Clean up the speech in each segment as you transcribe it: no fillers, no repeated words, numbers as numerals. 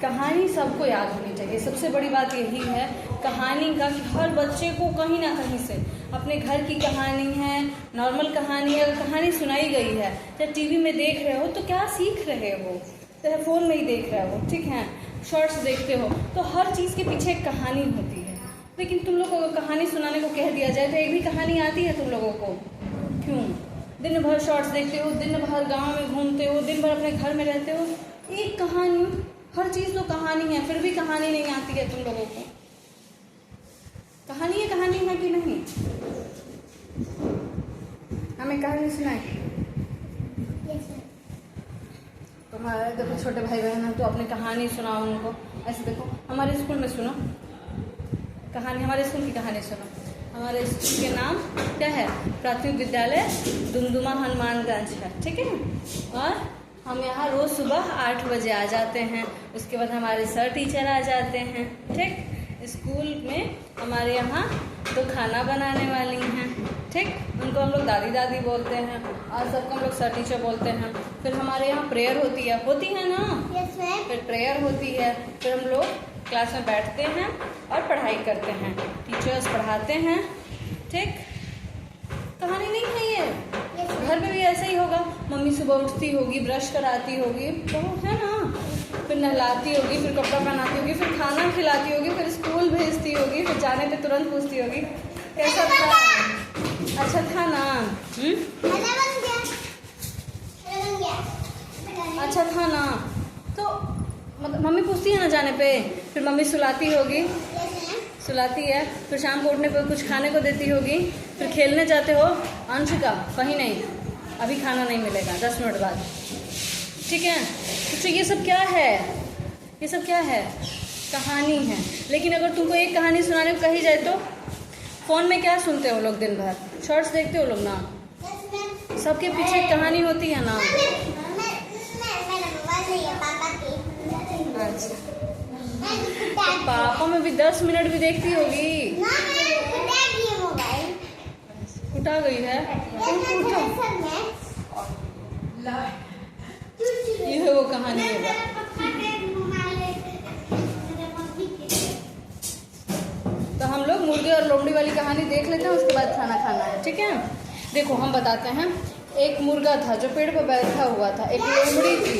कहानी सबको याद होनी चाहिए। सबसे बड़ी बात यही है कहानी का कि हर बच्चे को कहीं ना कहीं से अपने घर की कहानी है, नॉर्मल कहानी है, अगर कहानी सुनाई गई है, चाहे टीवी में देख रहे हो तो क्या सीख रहे हो, चाहे फ़ोन में ही देख रहे हो, ठीक है, शॉर्ट्स देखते हो, तो हर चीज़ के पीछे एक कहानी होती है। लेकिन तुम लोग को कहानी सुनाने को कह दिया जाए तो एक भी कहानी आती है तुम लोगों को? क्यों? दिन भर शॉर्ट्स देखते हो, दिन भर गाँव में घूमते हो, दिन भर अपने घर में रहते हो, एक कहानी, हर चीज़ तो कहानी है, फिर भी कहानी नहीं आती है तुम लोगों को। कहानी है कि नहीं? हमें कहानी सुनाए। तुम्हारे देखो छोटे भाई बहन हैं तो अपनी कहानी सुनाओ उनको। ऐसे देखो हमारे स्कूल में सुनो कहानी, हमारे स्कूल की कहानी सुनो। हमारे स्कूल के नाम क्या है? प्राथमिक विद्यालय दुमदुमा हनुमानगंज है, ठीक है। और हम यहाँ रोज़ सुबह 8 बजे आ जाते हैं। उसके बाद हमारे सर टीचर आ जाते हैं, ठीक। स्कूल में हमारे यहाँ तो खाना बनाने वाली हैं, ठीक। उनको हम लोग दादी दादी बोलते हैं और सबको हम लोग सर टीचर बोलते हैं। फिर हमारे यहाँ प्रेयर होती है ना? Yes ma'am. फिर प्रेयर होती है, फिर हम लोग क्लास में बैठते हैं और पढ़ाई करते हैं, टीचर्स पढ़ाते हैं, ठीक। कहानी नहीं है ये, घर में भी ऐसा ही होगा। मम्मी सुबह उठती होगी, ब्रश कराती होगी, तो है ना, फिर नहलाती होगी, फिर कपड़ा पहनाती होगी, फिर खाना खिलाती होगी, फिर स्कूल भेजती होगी, फिर जाने पे तुरंत पूछती होगी कैसा था, अच्छा था ना, अच्छा था ना। तो मतलब मम्मी पूछती है ना जाने पे, फिर मम्मी सुलाती होगी, सुलाती है, फिर शाम को उठने पर कुछ खाने को देती होगी, फिर खेलने जाते हो, अंशिका कहीं नहीं, अभी खाना नहीं मिलेगा 10 मिनट बाद, ठीक है। तो ये सब क्या है? ये सब क्या है? कहानी है। लेकिन अगर तुमको एक कहानी सुनाने को कही जाए तो फ़ोन में क्या सुनते हो लोग? दिन भर शॉर्ट्स देखते हो लोग ना, सबके पीछे कहानी होती है ना। अच्छा, तो पापा में भी 10 मिनट भी देखती होगी। उठा गई है, ये है वो कहानी है। तो हम लोग मुर्गे और लोमड़ी वाली कहानी देख लेते हैं, उसके बाद खाना खाना है, ठीक है। देखो हम बताते हैं। एक मुर्गा था जो पेड़ पर बैठा हुआ था, एक लोमड़ी थी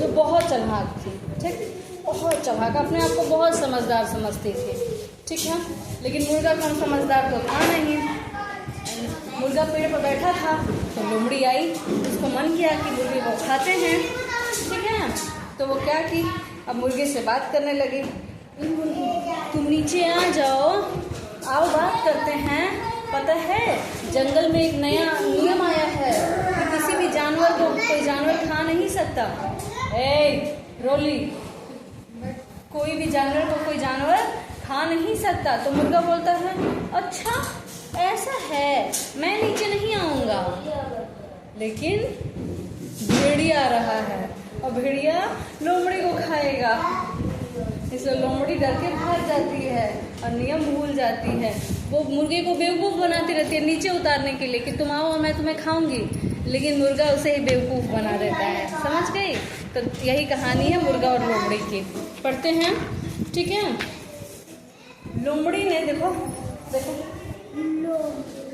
जो बहुत चालाक थी, ठीक, बहुत चालाक, अपने आप को बहुत समझदार समझती थी, ठीक है। लेकिन मुर्गा कौन समझदार तो था नहीं। मुर्गा पेड़ पर बैठा था तो लोमड़ी आई, उसको मन किया कि मुर्गे को खाते हैं, ठीक है। तो वो क्या की, अब मुर्गे से बात करने लगी, तुम नीचे आ जाओ, आओ बात करते हैं। पता है जंगल में एक नया नियम आया है कि किसी भी जानवर को कोई जानवर खा नहीं सकता। रोली, कोई भी जानवर को कोई जानवर खा नहीं सकता। तो मुर्गा बोलता है अच्छा ऐसा है, मैं नीचे नहीं आऊँगा। लेकिन भेड़िया आ रहा है और भेड़िया लोमड़ी को खाएगा, इसलिए लोमड़ी डर के भाग जाती है और नियम भूल जाती है। वो मुर्गे को बेवकूफ़ बनाती रहती है नीचे उतारने के लिए कि तुम आओ और मैं तुम्हें खाऊंगी, लेकिन मुर्गा उसे ही बेवकूफ़ बना देता है, समझ गई। तो यही कहानी है मुर्गा और लोमड़ी की, पढ़ते हैं, ठीक है। लोमड़ी ने देखो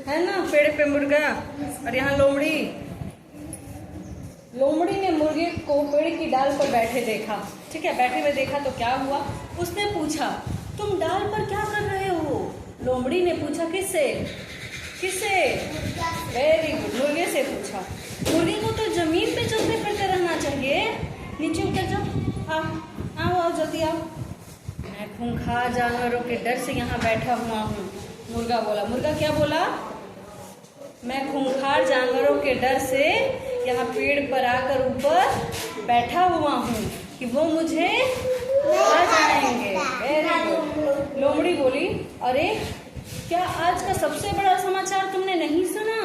है ना पेड़ पे मुर्गा और यहाँ लोमड़ी। लोमड़ी ने मुर्गे को पेड़ की डाल पर बैठे देखा, ठीक है, बैठे हुए देखा तो क्या हुआ, उसने पूछा तुम डाल पर क्या कर रहे हो? लोमड़ी ने पूछा किससे? वेरी गुड, मुर्गे से पूछा। मुर्गे को तो जमीन पे चलते फिरते रहना चाहिए, नीचे उतर जाओ, आओ जल्दी आओ, मैं खूंखार जानवरों के डर से यहाँ बैठा हुआ हूँ। मुर्गा बोला, मुर्गा क्या बोला? मैं खूंखार जानवरों के डर से यहाँ पेड़ पर आकर ऊपर बैठा हुआ हूँ कि वो मुझे खा जाएंगे। Very good. लोमड़ी बोली अरे क्या आज का सबसे बड़ा समाचार तुमने नहीं सुना?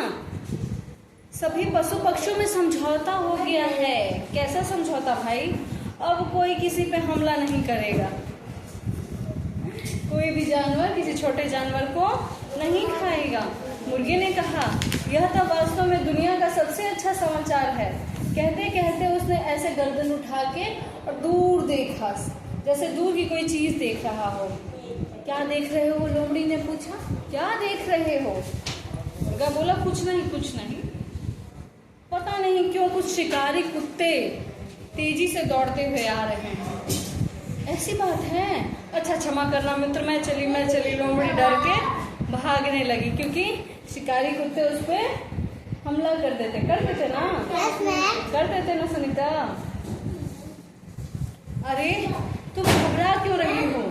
सभी पशु पक्षियों में समझौता हो गया है। कैसा समझौता भाई? अब कोई किसी पे हमला नहीं करेगा, कोई भी जानवर किसी छोटे जानवर को नहीं खाएगा। मुर्गे ने कहा यह तो वास्तव में दुनिया का सबसे अच्छा समाचार है कहते कहते उसने ऐसे गर्दन उठा के और दूर देखा, जैसे दूर की कोई चीज देख रहा हो। क्या देख रहे हो? लोमड़ी ने पूछा। क्या देख रहे हो? मुर्गा बोला कुछ नहीं, कुछ नहीं। पता नहीं क्यों कुछ शिकारी कुत्ते तेजी से दौड़ते हुए आ रहे हैं। ऐसी बात है? अच्छा क्षमा करना मित्र, मैं चली। लोमड़ी डर के भागने लगी क्योंकि शिकारी कुत्ते उस पर हमला कर देते ना? कर देते ना सुनीता? अरे तुम घबरा क्यों रही हो?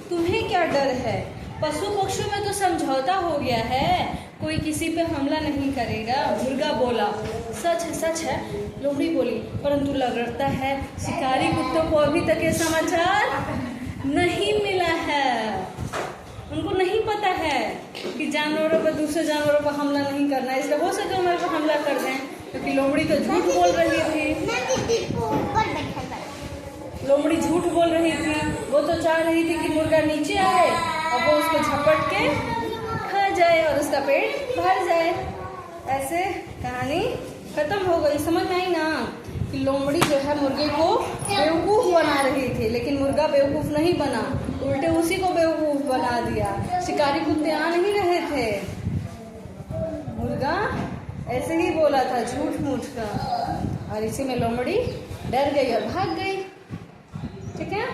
तुम्हें क्या डर है? पशु पक्षियों में तो समझौता हो गया है, कोई किसी पे हमला नहीं करेगा। मुर्गा बोला। सच है लोमड़ी बोली, परंतु लगता है शिकारी कुत्तों को अभी तक ये समाचार नहीं मिला है। उनको नहीं पता है कि जानवरों पर, दूसरे जानवरों पर हमला नहीं करना है, इसलिए हो सके हमारे पर हमला कर दें, क्योंकि लोमड़ी तो झूठ बोल रही थी। लोमड़ी झूठ बोल रही थी। वो तो चाह रही थी कि मुर्गा नीचे आए और वो उसको झपट के खा जाए और उसका पेट भर जाए। ऐसे कहानी खत्म हो गई। समझ में आई ना कि लोमड़ी जो है मुर्गे को बेवकूफ बना रही थी, लेकिन मुर्गा बेवकूफ नहीं बना, उल्टे उसी को बेवकूफ बना दिया। शिकारी कुत्ते आ नहीं रहे थे, मुर्गा ऐसे ही बोला था झूठ मूठ का, और इसी में लोमड़ी डर गई और भाग गई। ठीक है।